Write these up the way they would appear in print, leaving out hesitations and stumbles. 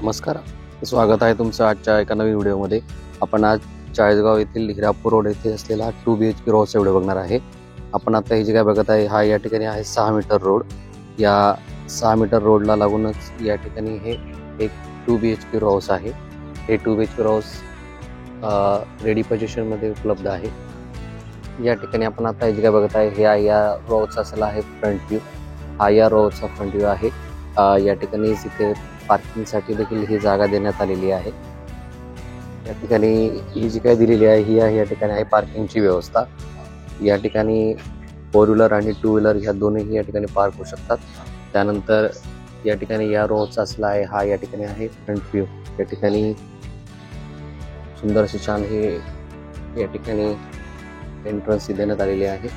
नमस्कार, स्वागत आहे तुमचं आजच्या एका नवीन व्हिडिओमध्ये. आपण आज चाळीसगाव येथील हिरापूर रोड येथे असलेला 2 BHK हाऊसचा व्हिडिओ बघणार आहे. आपण आता ही जी काय बघत आहे हा या ठिकाणी आहे 6 मीटर रोड. या 6 मीटर रोडला लागूनच या ठिकाणी हे एक 2 BHK हाऊस आहे. हे 2 BHK हाऊस रेडी पोझिशनमध्ये उपलब्ध आहे. या ठिकाणी आपण आता ही जी काय बघत आहे हे या रोडचा असलेला आहे फ्रंट व्ह्यू. हा या रोडचा फ्रंट व्ह्यू आहे. या ठिकाणी इथे पार्किंगसाठी देखील ही जागा देण्यात आलेली आहे. या ठिकाणी ही जी काय दिलेली आहे ही आहे या ठिकाणी आहे पार्किंगची व्यवस्था. या ठिकाणी 4 व्हीलर आणि 2 व्हीलर ह्या दोन्ही या ठिकाणी पार्क होऊ शकतात. त्यानंतर या ठिकाणी या रोडचा असला आहे हा या ठिकाणी आहे फ्रंट व्ह्यू. या ठिकाणी सुंदर अशी छान हे या ठिकाणी एंट्रन्स देण्यात आलेली आहे.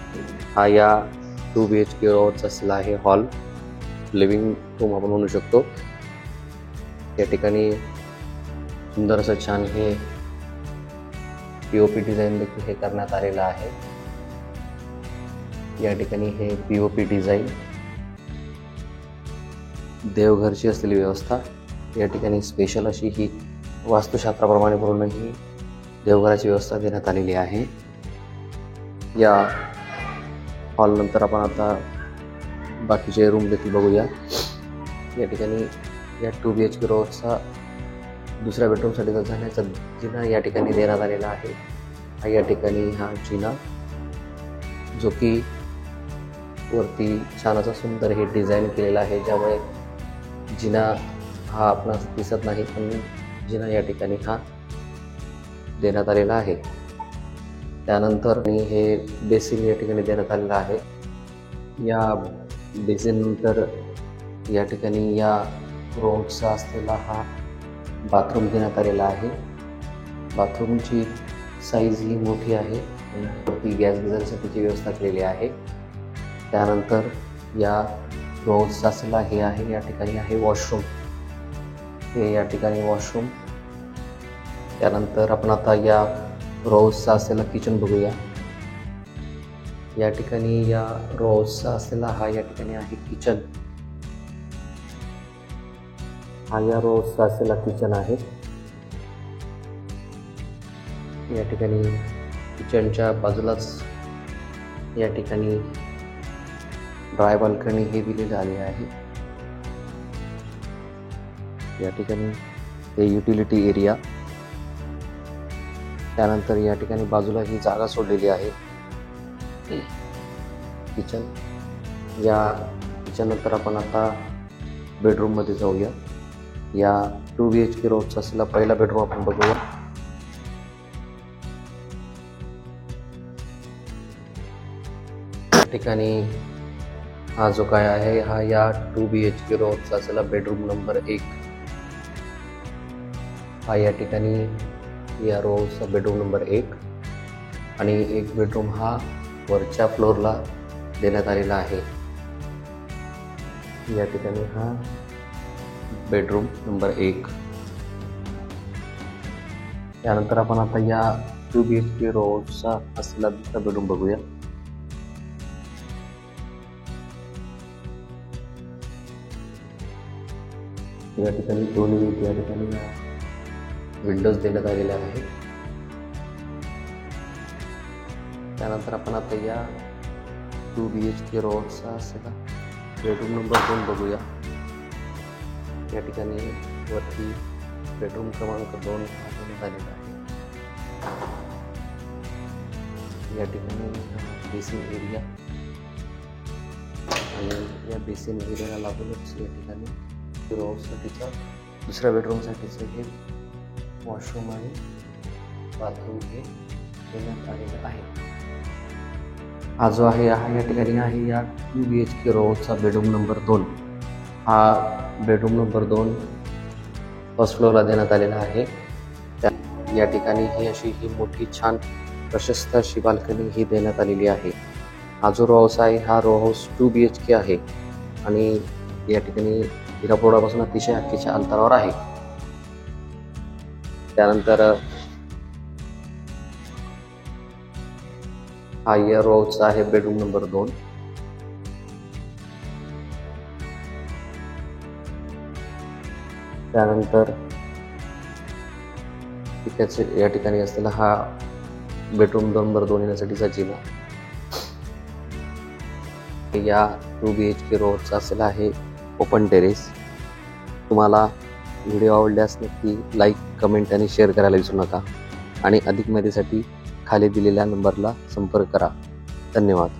हा या 2 BHK रोडचा असला आहे हॉल, लिव्हिंग रूम आपण म्हणू शकतो. या ठिकाणी सुंदर असं छान हे POP डिझाईन देखील हे करण्यात आलेलं आहे. या ठिकाणी हे POP डिझाईन, देवघरची असलेली व्यवस्था. या ठिकाणी स्पेशल अशी ही वास्तुशास्त्राप्रमाणे पूर्ण ही देवघराची व्यवस्था देण्यात आलेली आहे. या हॉल नंतर आपण आता बाकीचे रूम देखील बघूया. या ठिकाणी या 2 BHK रोडचा दुसऱ्या बेडरूमसाठी जाण्याचा जिना या ठिकाणी देण्यात आलेला आहे. हा या ठिकाणी हा जिना जो की वरती छान असा सुंदर हे डिझाईन केलेला आहे, ज्यामुळे जिना हा आपणास दिसत नाही, पण जिना या ठिकाणी हा देण्यात आलेला आहे. त्यानंतर हे बेसिन या ठिकाणी देण्यात आलेला आहे. या बेसिन नंतर या ठिकाणी या रोडचा असलेला हा बाथरूम देण्यात आलेला आहे. बाथरूमची साईज ही मोठी आहे. वरती गॅस गिझरसाठीची व्यवस्था केलेली आहे. त्यानंतर या रोडचा असलेला हे आहे या ठिकाणी आहे वॉशरूम. हे या ठिकाणी वॉशरूम. त्यानंतर आपण आता या रोडचा असलेला किचन बघूया. या ठिकाणी या रोडचा असलेला हा या ठिकाणी आहे किचन. हा या रोडचा असलेला किचन आहे. या ठिकाणी किचनच्या बाजूलाच या ठिकाणी ड्राय बाल्कनी हे दिलेले आले आहे. या ठिकाणी हे युटिलिटी एरिया. त्यानंतर या ठिकाणी बाजूला ही जागा सोडलेली आहे किचन. या किचन नंतर आपण आता बेडरूम मध्ये जाऊया. या 2 BHK रोडचा असलेला पहिला बेडरूम आपण बघूया. या ठिकाणी हा जो काय आहे हा या 2 BHK रोडचा असलेला बेडरूम नंबर 1. हा या ठिकाणी या रोडचा बेडरूम नंबर 1 आणि एक बेडरूम हा वरच्या फ्लोअरला देण्यात आलेला आहे. या ठिकाणी हा बेडरूम नंबर 1. त्यानंतर आपण आता या 2 BHK रोडचा असलेला दुसरा बेडरूम बघूया. या ठिकाणी दोन्ही या ठिकाणी विंडोज देण्यात आलेल्या आहेत. त्यानंतर आपण आता या 2 BHK रोडचा असलेला बेडरूम नंबर 2 बघूया. या ठिकाणी वरती बेडरूम क्रमांक 2 देण्यात आलेला आहे. या ठिकाणी बेसिन एरिया आणि या बेसिन एरियाला लागूनच या ठिकाणी रोडसाठीचा दुसऱ्या बेडरूमसाठीचं हे वॉशरूम आणि बाथरूम हे देण्यात आलेलं आहे. हा जो आहे हा या ठिकाणी आहे या 2 BHK रोडचा बेडरूम नंबर 2. हा बेडरूम नंबर 2 फर्स्ट फ्लोअरला देण्यात आलेला आहे. या ठिकाणी ही अशी ही मोठी छान प्रशस्त अशी बाल्कनी ही देण्यात आलेली आहे. हा जो रो हाऊस आहे हा रो हाऊस 2 BHK आहे आणि या ठिकाणी हिरापूर रोडापासून अतिशय हक्कीच्या अंतरावर आहे. त्यानंतर हा या रोडचा आहे बेडरूम नंबर 2. त्यानंतर या ठिकाणी असलेला हा बेडरूम नंबर 2 येण्यासाठीचा जिना. या 2 BHK रोडचा असलेला आहे ओपन टेरेस. तुम्हाला व्हिडिओ आवडल्यास नक्की लाईक, कमेंट आणि शेअर करायला विसरू नका आणि अधिक माहितीसाठी खाली दिलेल्या नंबरला संपर्क करा. धन्यवाद.